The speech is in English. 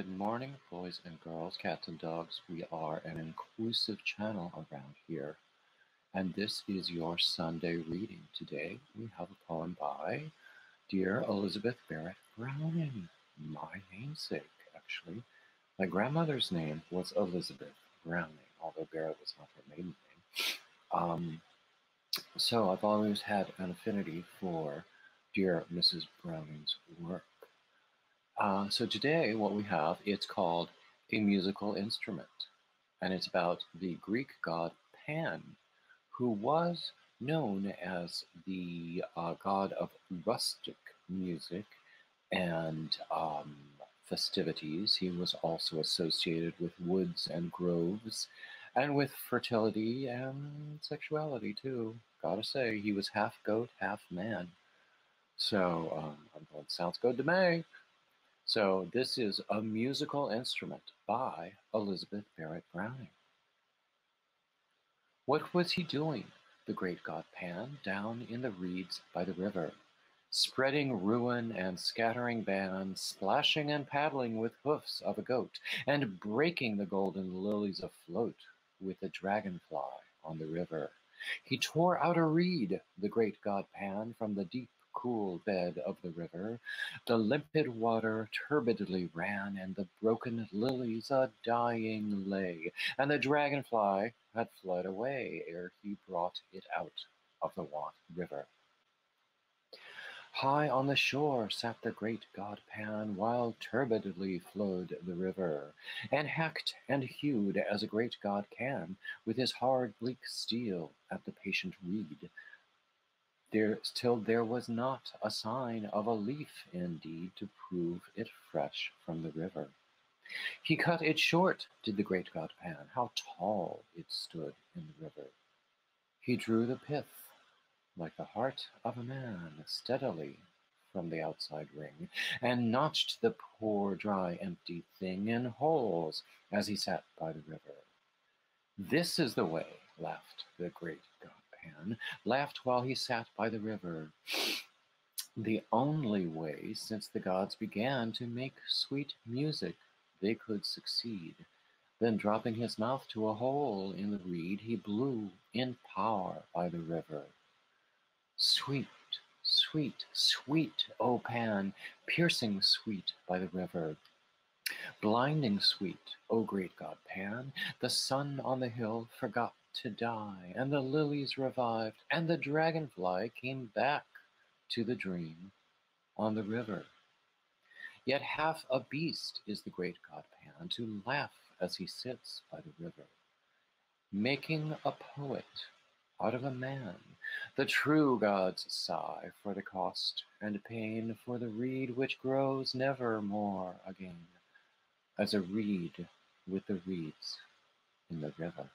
Good morning, boys and girls, cats and dogs. We are an inclusive channel around here, and this is your Sunday reading. Today we have a poem by dear Elizabeth Barrett Browning, my namesake, actually. My grandmother's name was Elizabeth Browning, although Barrett was not her maiden name. So I've always had an affinity for dear Mrs. Browning's work. So today what we have, it's called A Musical Instrument, and it's about the Greek god Pan, who was known as the god of rustic music and festivities. He was also associated with woods and groves and with fertility and sexuality too. Gotta say, he was half goat, half man. So I'm going, sounds good to me. So this is A Musical Instrument by Elizabeth Barrett Browning. What was he doing, the great god Pan, down in the reeds by the river, spreading ruin and scattering ban, splashing and paddling with hoofs of a goat, and breaking the golden lilies afloat with a dragonfly on the river? He tore out a reed, the great god Pan, from the deep cool bed of the river. The limpid water turbidly ran, and the broken lilies a-dying lay, and the dragonfly had fled away ere he brought it out of the river. High on the shore sat the great god Pan, while turbidly flowed the river, and hacked and hewed as a great god can, with his hard bleak steel at the patient reed, till there was not a sign of a leaf indeed to prove it fresh from the river. He cut it short, did the great god Pan, how tall it stood in the river. He drew the pith, like the heart of a man, steadily from the outside ring, and notched the poor dry empty thing in holes as he sat by the river. This is the way, laughed the great god Pan, laughed while he sat by the river. The only way since the gods began to make sweet music they could succeed. Then dropping his mouth to a hole in the reed, he blew in power by the river. Sweet, sweet, sweet, O Pan, piercing sweet by the river. Blinding sweet, O great god Pan, the sun on the hill forgot to die, and the lilies revived, and the dragonfly came back to the dream on the river. Yet half a beast is the great god Pan, to laugh as he sits by the river, making a poet out of a man. The true gods sigh for the cost and pain, for the reed which grows never more again, as a reed with the reeds in the river.